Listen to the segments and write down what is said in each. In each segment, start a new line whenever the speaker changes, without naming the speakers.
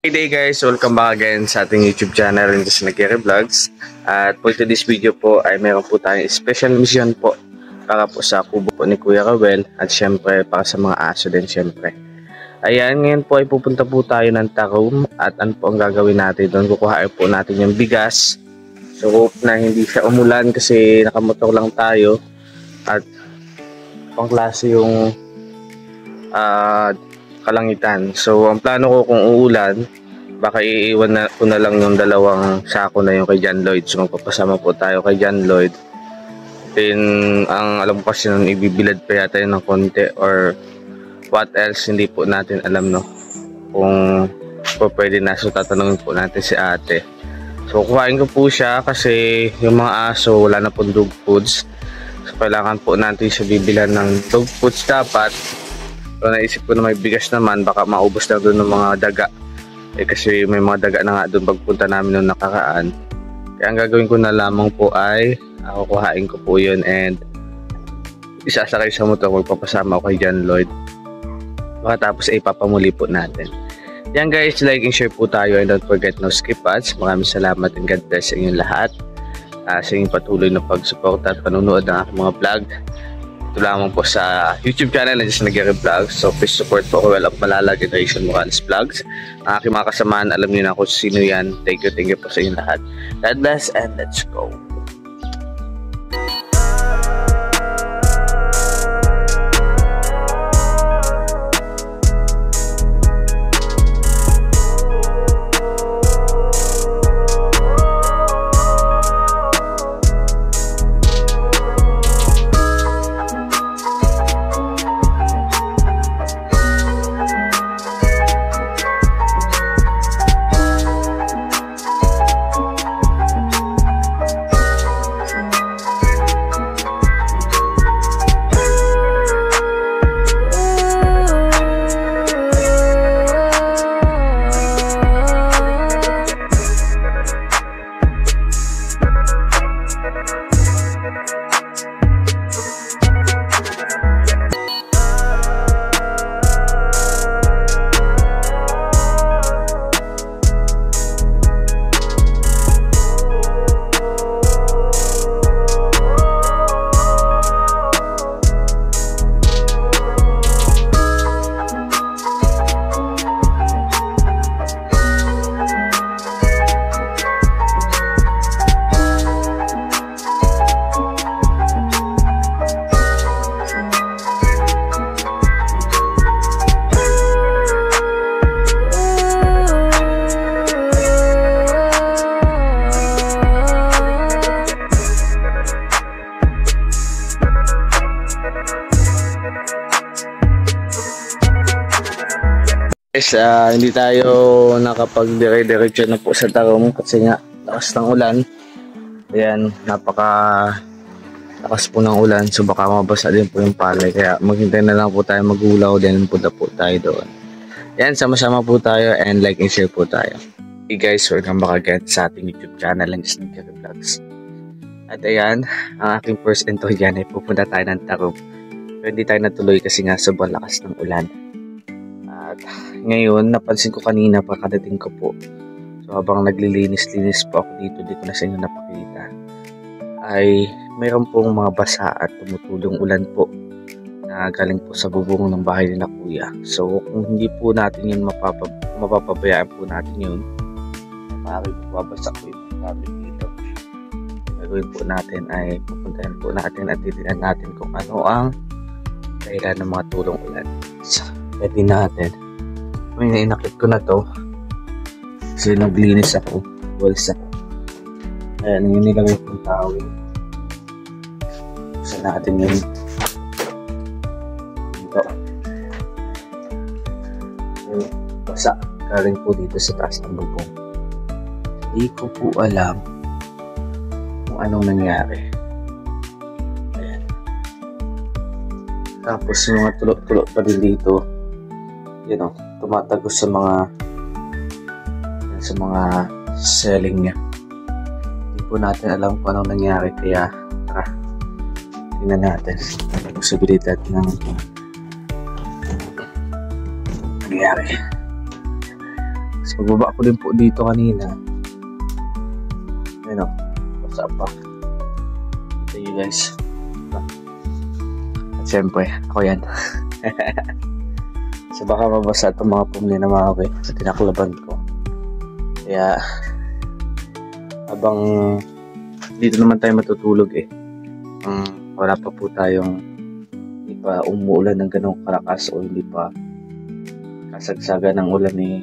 Hey day guys, welcome back again sa ating YouTube channel in this Nagkere Vlogs. At for today's video po ay meron po tayong special mission po para po sa kubo po ni Kuya Rowel at syempre para sa mga aso din syempre. Ayan, ngayon po ay pupunta po tayo ng Tarum at ano po ang gagawin natin doon? Kukuhain po natin yung bigas. So hope na hindi siya umulan kasi nakamotor lang tayo at pang klase yung kalangitan. So ang plano ko kung uulan, baka iiwan na ko na lang yung dalawang sako na yung kay John Lloyd. So magpapasama po tayo kay John Lloyd. Then ang alam ko kasi nun ibibilad pa yata yun ng konti or what else, hindi po natin alam no kung po pwede na. So tatanungin po natin si ate. So kuhain ko po siya kasi yung mga aso wala na pong dog foods. So kailangan po natin siya bibilan ng dog foods dapat. So naisip ko na may bigas naman, baka maubos lang doon ng mga daga. Kasi may mga daga na nga doon pagpunta namin noong nakaraan. Kaya ang gagawin ko na lamang po ay kukuhain ko po yun and isasakay sa motor, magpapasama ko kay John Lloyd. Baka tapos ay papamuli po natin. Yan guys, like and share po tayo and don't forget no skip ads. Maraming salamat and God bless sa inyong lahat. Sa inyong patuloy na pagsuporta at panunood ng aking mga vlog. Ito lamang po sa YouTube channel na Just Nagkere Vlogs. So please support po Rowel of Malala Generation Morales Vlogs. Ang aking mga kasamaan, alam niyo na kung sino yan. Thank you po sa inyong lahat. God bless and let's go. Guys, hindi tayo nakapag-dire-diretso na po sa Tarum kasi nga lakas ng ulan. Ayan, lakas po ng ulan, so baka mabasa din po yung palay. Kaya maghintay na lang po tayo magulaw din, punta po tayo doon. Ayan, sama-sama po tayo and like and share po tayo. Hey guys, welcome back again sa ating YouTube channel ng Just Nagkere Vlogs. At ayan, ang aking first entry dyan ay pupunta tayo ng Tarum. Pero hindi tayo natuloy kasi nga sobrang lakas ng ulan. At ngayon, napansin ko kanina pagkadating ko po. So habang naglilinis-linis po ako dito, di ko na sa inyo napakita. Ay mayroon pong mga basa at tumutulong ulan po na galing po sa bubong ng bahay ni na Kuya. So kung hindi po natin yun mapapabayaan po natin yun, maaaring babasa po yung gamit dito. Gagawin po natin ay pupuntahan po natin at titignan natin kung ano ang dahilan ng mga tulong ulan. So, pwede natin. May nainakit ko na to kasi naglinis ako, walis ako. Ayan, yung nilagay kong tawin. Gusto natin yun dito. Basa galing po dito sa taas ng bubong. Hindi ko po alam kung anong nangyari. Ayan. Tapos yung mga tulok-tulok pa din dito, you know, tumatagos sa mga selling niya. Hindi po natin alam kung anong nangyari, kaya tara, tingnan natin ang posibilidad ng nangyari. Kasi Pagbaba ko din po dito kanina. Ayun o. Basa pa. Ito yun guys. At syempre, ako yan. So baka mabasa itong mga pumli na mahawi sa tinaklaban ko. Kaya habang dito naman tayo matutulog eh. Wala pa po tayong hindi pa umuulan ng ganong karakas o hindi pa kasagsaga ng ulan eh.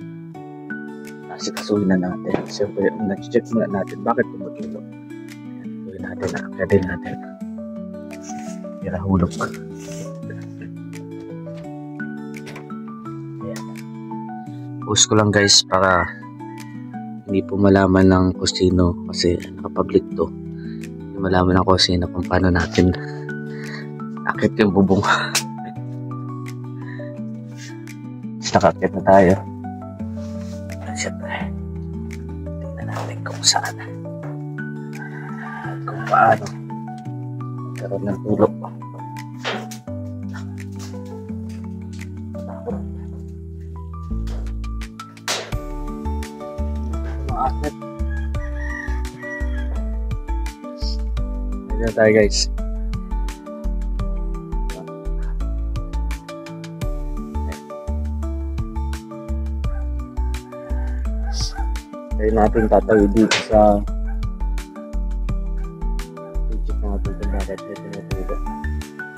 Nasikasuhin na natin. Siyempre, nag-check muna natin bakit tumutulog. Gawin natin, nakakadin natin. Kaya hulog. Post ko lang guys para hindi po malaman ng kusino kasi nakapublic to. Hindi malaman ng kusino kung paano natin akit yung bubong. Nakakit na tayo. Siyempre, tingnan natin kung saan at kung paano magkaroon ng tulog. Maakit. Ayan tayo guys. Kaya natin tatawid dito sa check natin kung bakit ito natulog.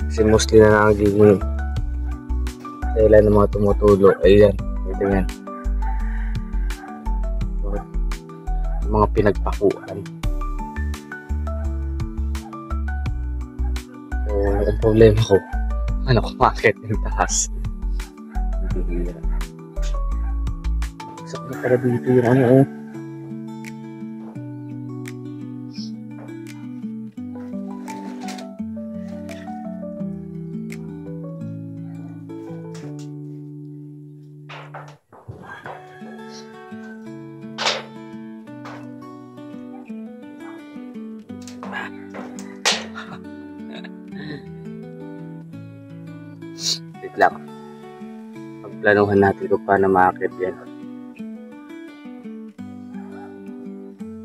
Kasi mostly na nagiging kailan ng mga tumutulo. Ayan, ito yan. Mga pinagpakuan. So, ang problema ko, ano kumakit yung taas. Hindi hira. Sakit na para dito yung ano oh. Wait lang. Pagplanuhan natin kung paano maakit yan.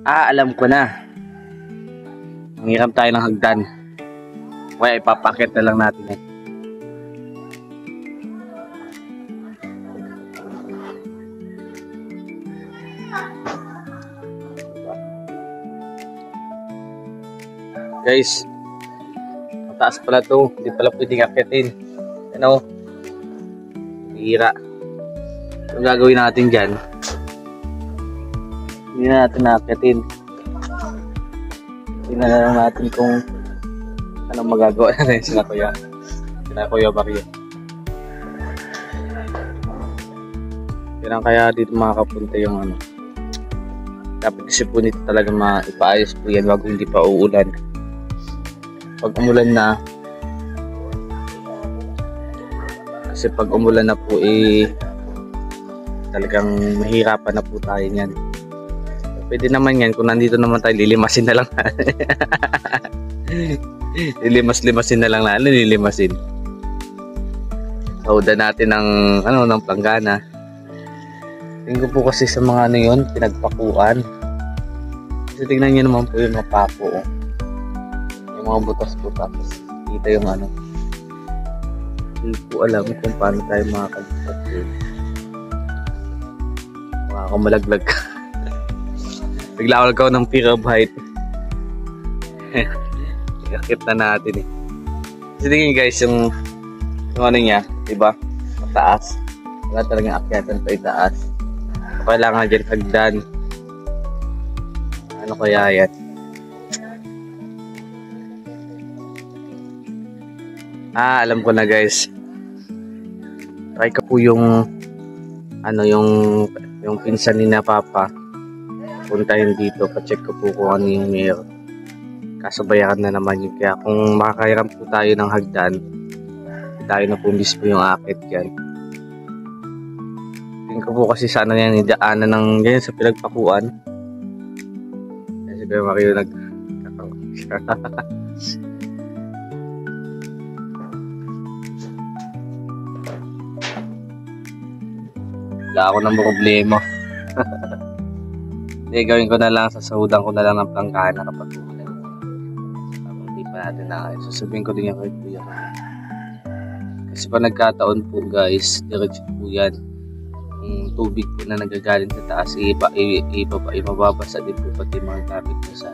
Alam ko na. Manghiram tayo ng hagdan. Kaya ipapakit na lang natin yan. Guys, mataas pala to. Hindi pala pwedeng akitin. Ano? Hira. Ang gagawin natin dyan, hindi na natin naakitin. Tingnan na lang natin kung anong magagawa natin sila Kuya Barrio. Kailan kaya dito makakapunta yung ano. Dapat kasi po nito talaga maipaayos po yan bago hindi pa uulan. Pag umulan na, kasi pag umulan na po talagang mahirapan na po tayo niyan. Pwede naman yan kung nandito naman tayo, lilimasin na lang. Lilimasin na lang na. Lilimasin. Sauda natin ng planggana. Tingin ko po kasi sa mga ano yun, pinagpakuan. Kasi tingnan nyo naman po yung mga papo. Yung mga butas-butas. Kita yung ano. Hindi po alam kung paano tayo makakagbutas yun. Makakamalaglag ka. Bigla ako ng fear of height. Ikakit na natin eh. Kasi tingin guys, yung ano niya, diba? Mataas. Wala talagang akyatan pa itaas. Kailangan dyan hagdan. Ano kaya yan? Alam ko na guys. Try ko po yung yung pinsan ni na Papa. Puntahin dito, pa-check ko po kung ano yung meron. Kaso bayaran na naman yun. Kaya kung makakairam po tayo ng hagdan, tayo na po mismo yung akit yan. Tingin ko po kasi sana yan, idaanan ng ganyan sa pinagpakuan. Kasi Kuya Mario wala ako ng problema. Hindi, gawin ko na lang, sasahudan ko na lang ng planggana kapag uulan. Hindi pa natin na sasabihin ko din yung kay Kuya. Kasi pa nagkataon po guys, diretso po yan. Yung tubig po na nagagaling sa taas, ibababasa din po pati mga gamit ko sa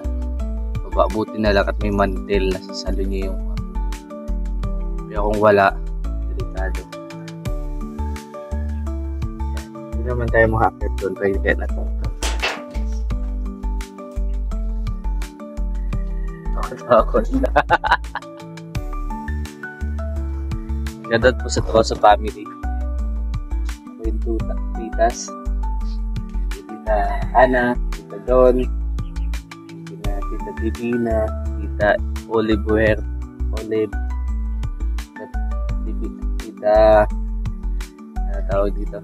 baba. Buti na lang at may mantel na sasalo niya yung pero kung wala, delikado. Hindi naman tayo makakit doon tayo din at takot na. Gadot po sa Troso family. Yung titas, tita Ana, tita Don, tita Divina, tita Olive, tita tawag dito,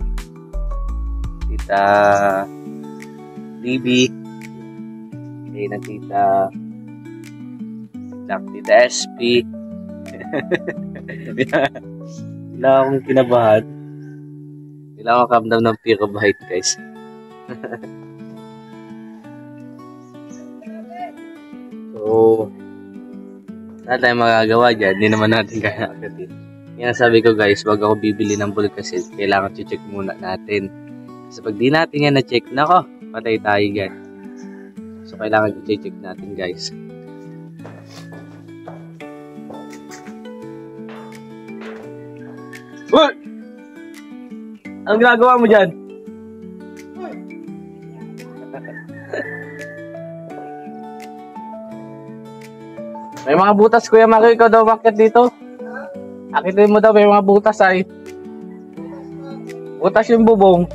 tita Bibi, na tita SP. Wala akong kinabahan. Kailangan makamdam ng pure bite guys. So wala tayong magagawa dyan. Hindi naman natin kaya akatin. Kaya sabi ko guys, wag ako bibili ng bulk kasi kailangan check muna natin. Kasi pag di natin yan na-check, nako, patay tayo dyan. So kailangan i-check natin guys. Uy! Anong ginagawa mo dyan? May mga butas, Kuya Maki, ikaw daw umakyat dito. Akitin mo daw, may mga butas ay. Butas yung bubong.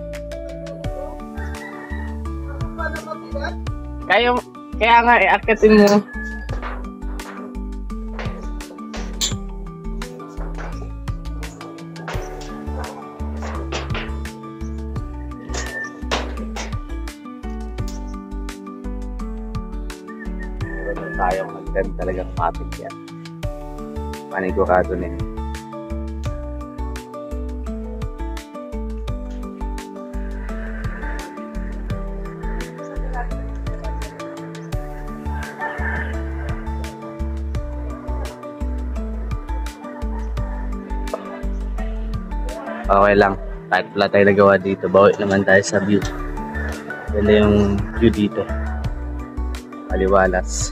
Kaya nga, akitin mo. Tayong magdan talagang matik yan. Panigurado na yun. Okay lang. Kahit wala tayo nagawa dito, bawi naman tayo sa view. Wala yung view dito. Aliwalas.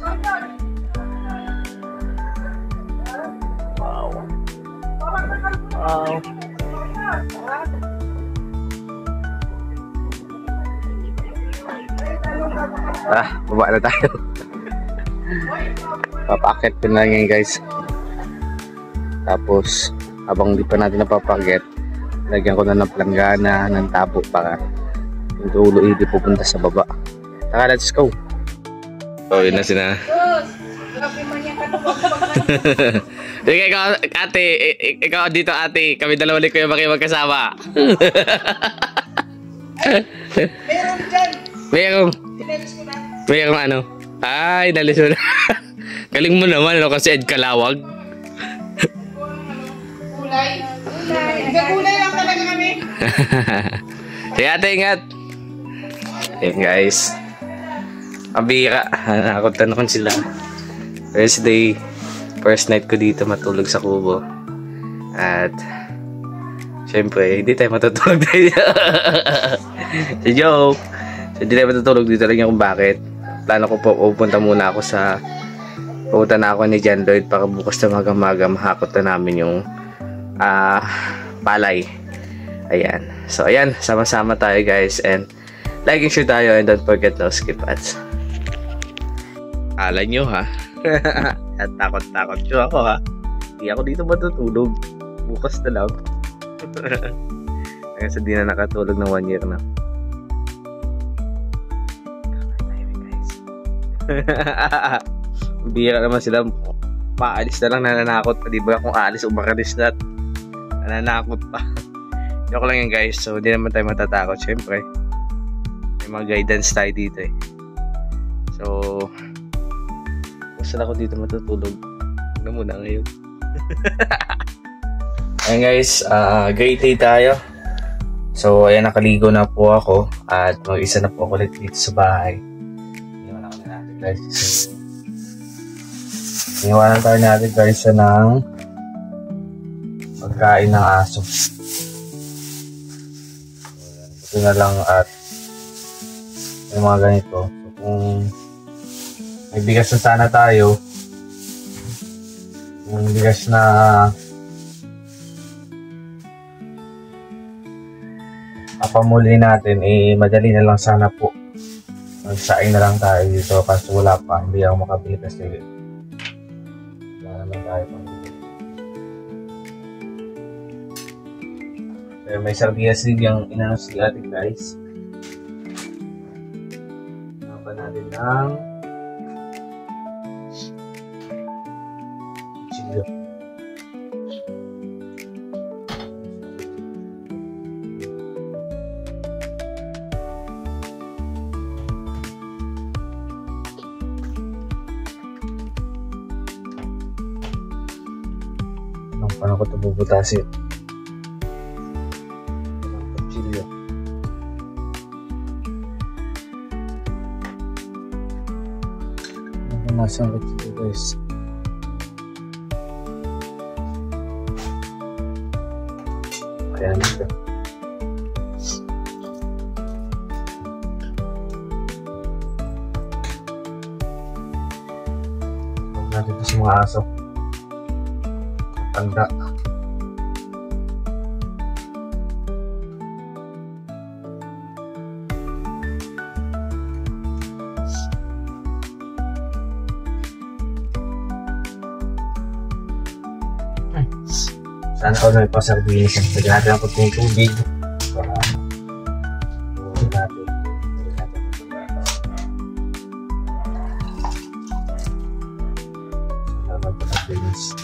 Wow. Baba na tayo. Papakit ko na lang yan guys. Tapos habang di pa natin napapakit, lagyan ko na ng planggana, ng tabo para yung tulo hindi pupunta sa baba. Tara, let's go. So yun na sina. Ikaw, ate, ikaw dito ate, kami dalawa ni Kuya Maki magkasama.
Meron dyan.
Mayroong ano? Ay, nalis mo na. Galing mo naman, ano kasi Ed Kalawag.
Kulay. Kulay lang talaga kami.
Sige ate, ingat. Ayun guys. Abira, nakakot sila. Thursday, first night ko dito matulog sa kubo. At syempre, hindi tayo matutulog dito. Si joke. So, hindi tayo matutulog dito lang kung bakit. Plano ko po, pupunta muna ako sa pupunta na ako ni John Lloyd para bukas na maga-maga mahakot na namin yung palay. Ayan. So, ayan. Sama-sama tayo guys. And like and share tayo. And don't forget to skip ads. Ala nyo ha. At takot-takot nyo ako ha. Hindi ako dito matutulog. Bukas na lang. Kasi di na nakatulog ng 1 year na. Guys. Bira naman sila. Maalis na lang, nananakot pa. Di ba kung aalis, umakalis na. Nananakot pa. Joke lang yan guys. So hindi naman tayo matatakot. Siyempre may mga guidance tayo dito eh. So saan ako dito matutulog? Ano muna ngayon? Ayan guys, great day tayo. So, ayan, nakaligo na po ako at mag-isa na po ako ulit dito sa bahay. Iniwanan ko na natin guys. Iniwanan tayo natin guys ng pagkain ng aso. Ito na lang at yung mga ganito. So, kung may bigas na sana tayo, yung bigas na kapamuli natin, madali na lang sana po. Magsaing na lang tayo dito kasi wala pa. Hindi ako makabili kasi wala naman tayo pambili. So, may sardinas din yung inanos si ate guys. Napa natin ng chilio. Paano ko ito bubutasin? Kutsilyo. Nasaan kutsilyo guys? Ayan ito. Huwag natin ito sa mga aso. Tanda. Sana ko na ipasardinis. Lagyan natin ang kunting tubig. Para natin. Salamat po sa finish.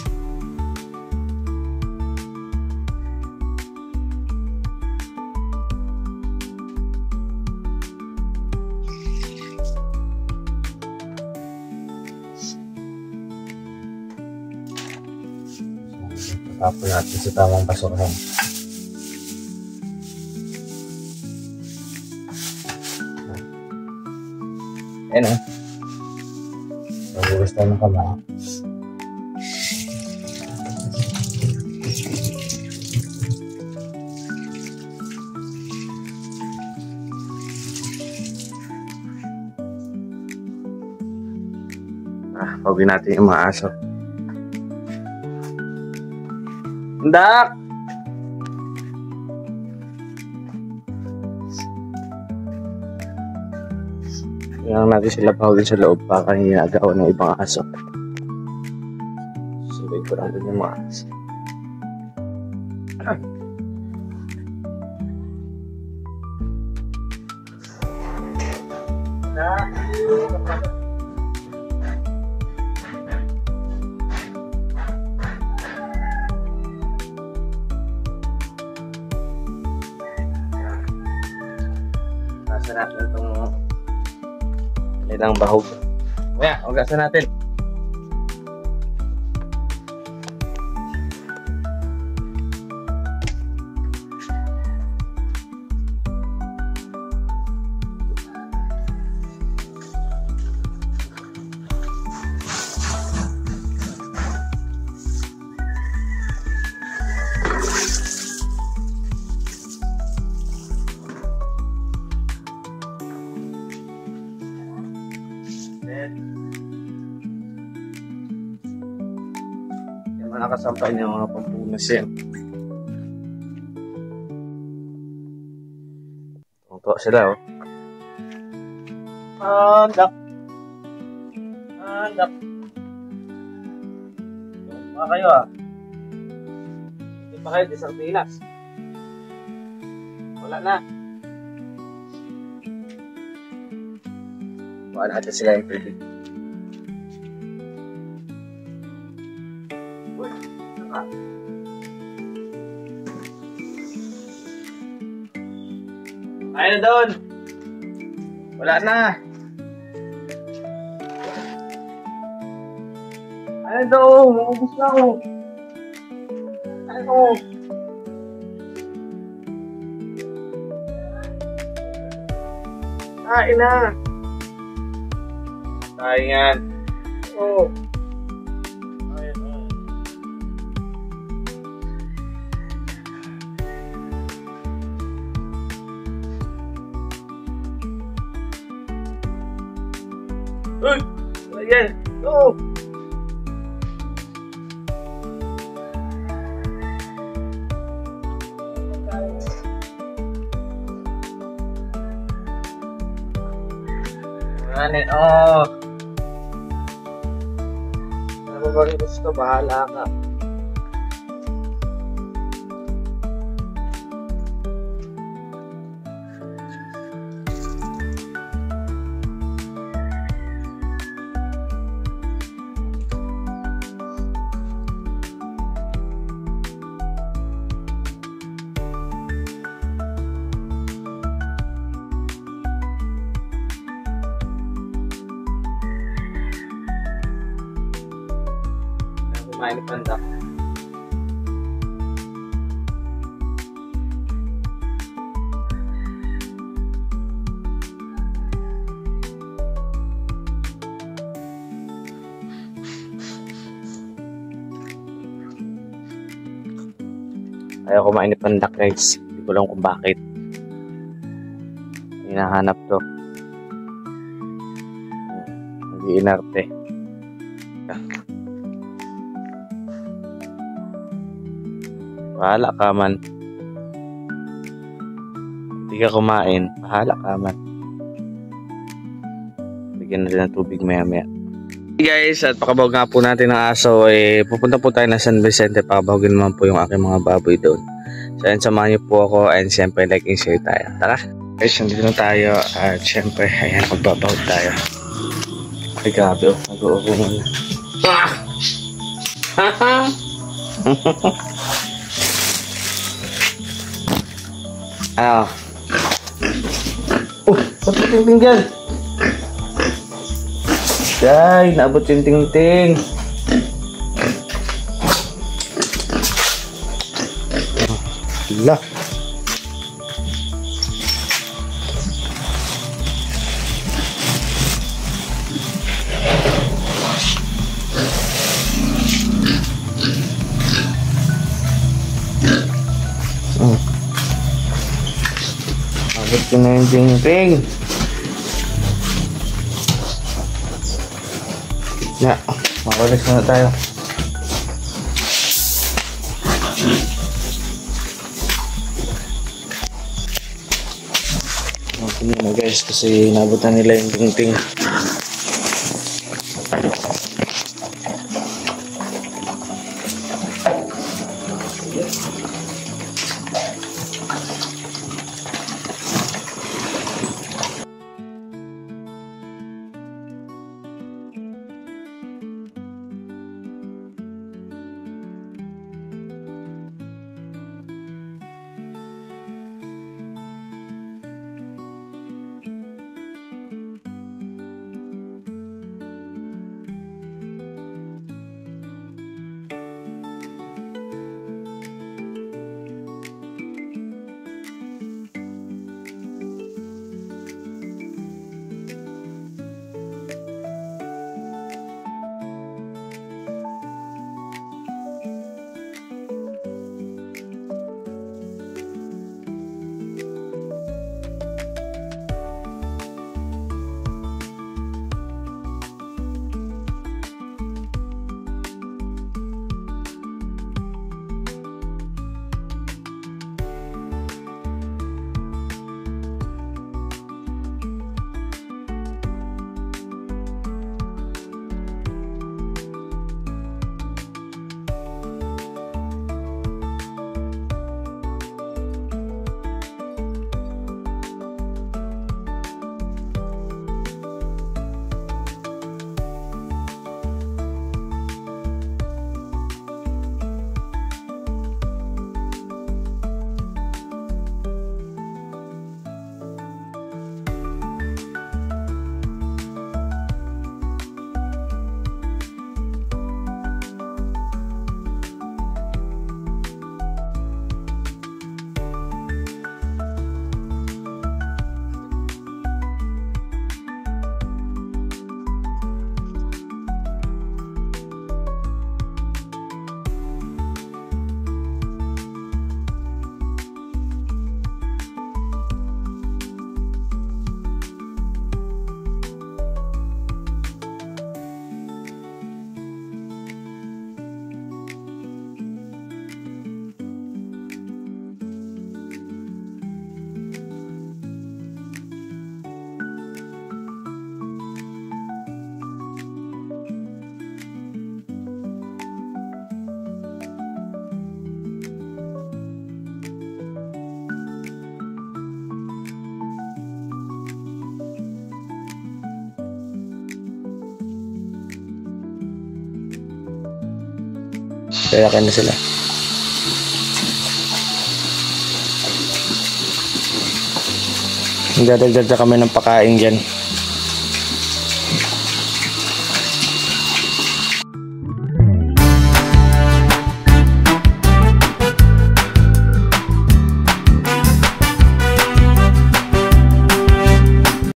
Tapos natin sa tamang basurahan. Ayan o. Nagugas tayo ng kamay. Pagawin natin yung mga aso. Ndak! Kailangan natin sila pahawin sa loob para hinagawa ng ibang aso. Sabay ko lang din yung mga aso. Ugasan natin itong ilang bahog. Kaya, ugasan natin. Yung mga nakasampay niya mga pampunas yan. Tungtuwa sila oh. Andak! Andak! Mga kayo ah. Hindi pa kayo isang pilas. Wala na. Baka natin sila yung pwede. Ayun na doon. Wala na. Ayun doon. Maubos na ako. Ayun doon. Kain na. Kain yan. Oh. Ayun, ayun. Uy! Ayan! Oh! Ayan, oh! Ano ba bang gusto? Bahala ka. Kumain ni Panda. Ayaw kumain ni Panda, guys. Hindi ko lang kung bakit. Hinahanap to. Nag-iinarte. Bahala ka man. Hindi ka kumain. Bahala ka man. Bigyan natin ng tubig maya maya. Hey guys, at pakabawag nga po natin ng aso. Pupunta po tayo ng San Vicente. Pakabawagin naman po yung aking mga baboy doon. So yan, samahan niyo po ako. And syempre like and share tayo. Tara! Guys, nandito na tayo. At syempre, ayan, magbabawag tayo. Ay grabe, nag-uupo muna. Haha! Ano? Ba't ting-ting dyan? Ay, naabot yung ting-ting. Hala. Abot ko na yung ting-ting. Na, makulis na tayo. Okay na guys, kasi nabutan nila yung ting-ting.
Lalaki na sila. Nagdadagdag na kami ng pakain dyan.